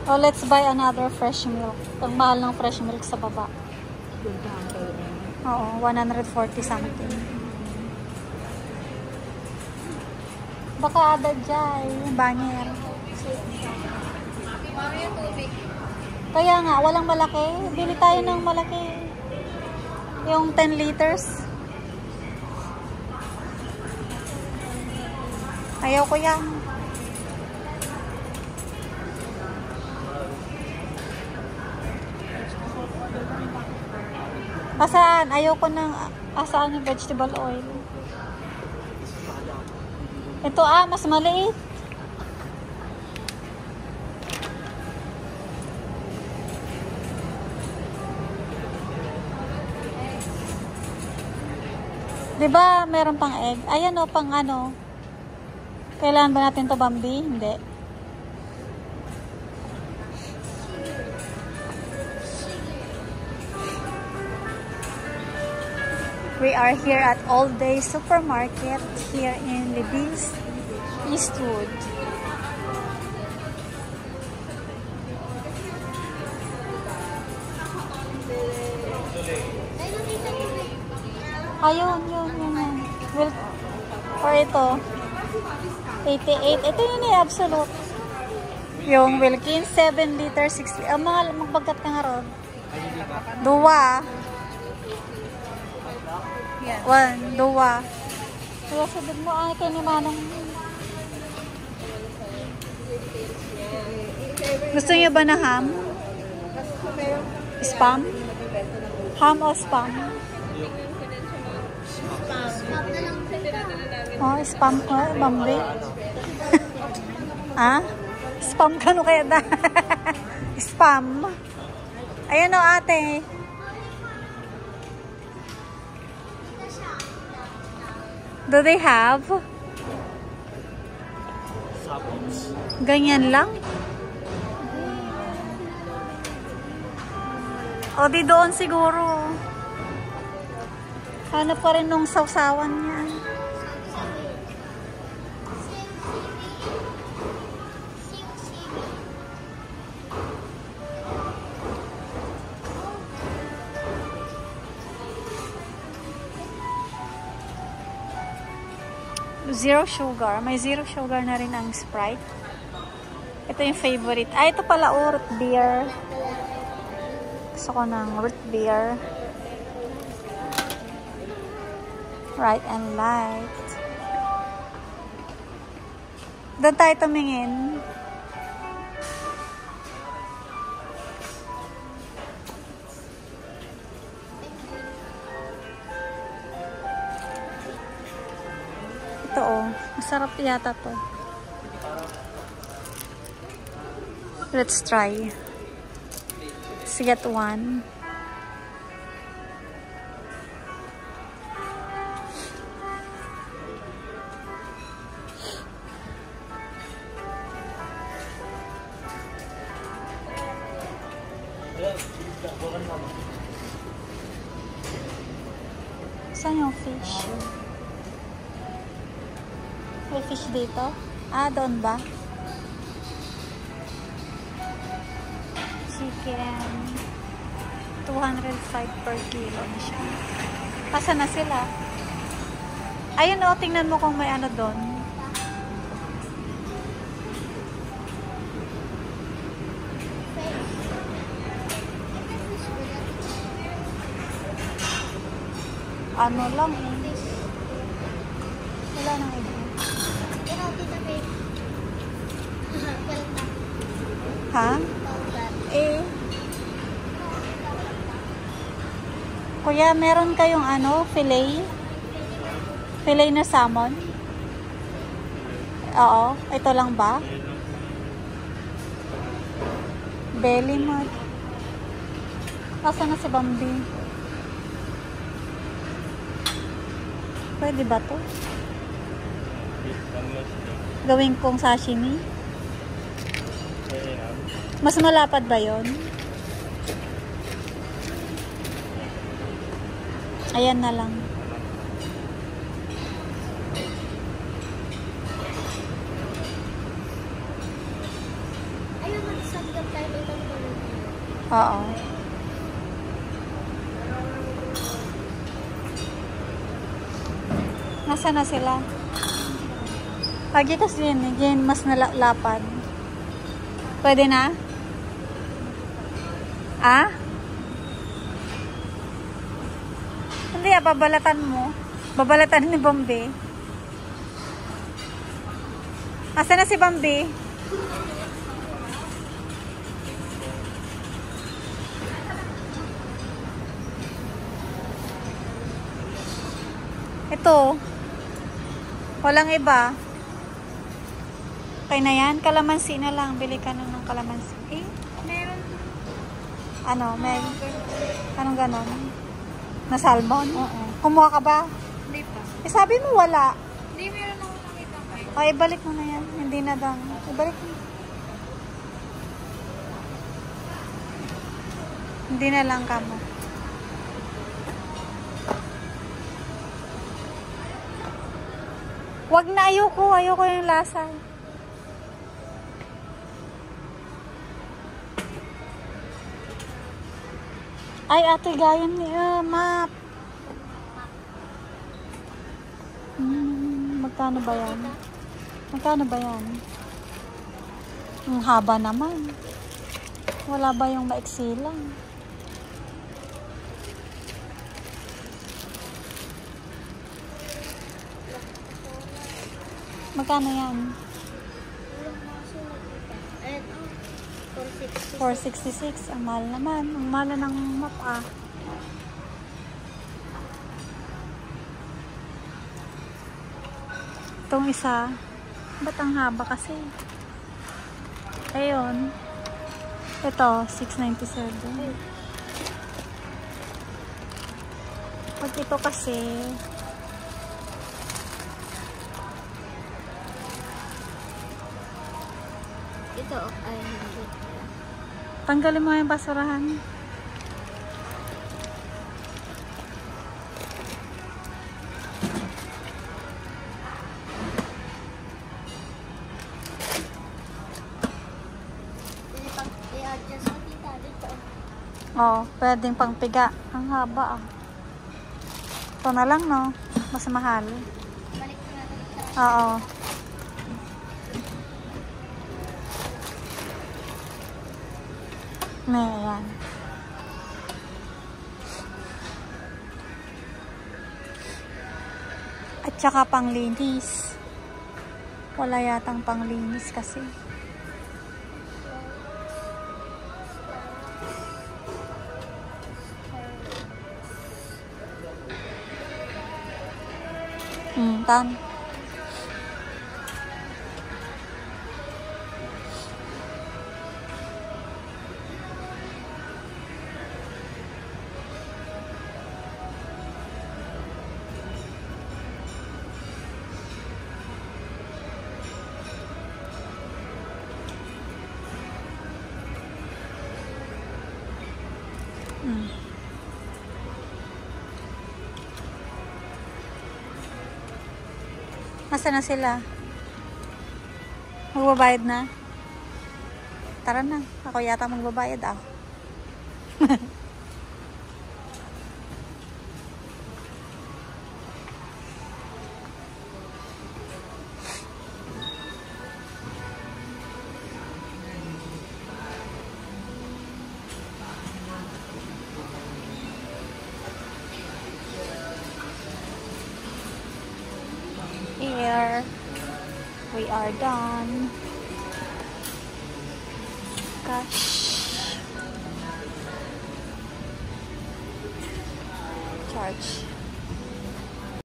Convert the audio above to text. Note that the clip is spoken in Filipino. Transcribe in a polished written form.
Oh, let's buy another fresh milk. Ang mahal ng fresh milk sa baba. Oo, 140 something. Baka ada dyan, banyer. Kaya nga, walang malaki. Bili tayo ng malaki. Yung 10 liters. Ayaw ko yan. Asaan? Ayaw ko ng asaan yung vegetable oil. Ito mas maliit. Diba meron pang egg? Ayan o, pang ano. Kailangan ba natin to, Bambi? Hindi. We are here at All Day Supermarket here in Libis, Eastwood. Ayun, yun. Well, or ito, 88. Ito yun absolute. Yung Wilkins, 7 liter, 60. Ang mahal, magbagat ka nga ron. Dua. One, dua. Kaya sabi mo, kay ni Manong. Gusto niyo ba na ham? Spam? Ham o spam? Oh, spam ko, Bambi. Spam ka no kaya da? Spam. Ayan o, ate. Do they have? Ganyan lang? O di doon siguro. Hanap pa rin nung sausawan niya. Zero sugar. May zero sugar na rin ang Sprite. Ito yung favorite. Ito pala root beer. Gusto ko ng root beer. Right and light. Doon tayo tumingin. Ito masarap yata to. Let's try. Let's get one. Saan yung fish? May fish dito? Doon ba? Chicken. 205 per kilo na siya. Asa na sila? Ayun tingnan mo kung may ano doon. Ano lang wala nang iba. Ha? Kuya, meron kayong fillet? Fillet na salmon? Oo. Ito lang ba? Belly mud. Nasaan na si Bambi? Pwede ba to? Gawin kong sashimi? Mas malapad ba yon? Ayan na lang. Ayun, magsagap tayo Oo. Nasaan na sila? Lagi kasi yun, mas nalapad. Pwede na? Ah? Hindi, babalatan mo. Babalatan ni Bambi. Asa na si Bambi? Ito. Walang iba. Okay na yan. Kalamansi na lang. Bili ka na ng kalamansi. Eh? Meron. Ano? May... Anong ganon? Na salmon? Oo. Kumuha ka ba? Hindi pa. Eh, sabi mo wala. Hindi, meron ako nakita kayo. Ay, ibalik mo na yan. Hindi na daw. Ibalik mo. Hindi na lang kamo. Wag na, ayoko. Ayoko yung lasa. Ay, ate, gayon niya. Map. Magkano ba yan? Magkano ba yan? Ang haba naman. Wala ba yung maiksi lang? Magkano yan? 466. Ang mahal naman. Ang mahal ng map ah. Itong isa. Ba't ang haba kasi? Ayun. Ito, 697. Pag ito kasi, Ito, ay hindi. tanggalin mo yung basurahan. I-adjust mo tita dito. Oh, pwedeng pangpiga. Ang haba ah. Ito na lang no. Mas mahal. Balik ko natin ito. Oo. Ayan. At saka panglinis. Wala yatang panglinis kasi. Tan. Nasaan na sila? Magbabayad na? Tara na. Ako yata magbabayad ah. Here, we are done. Cash. Charge.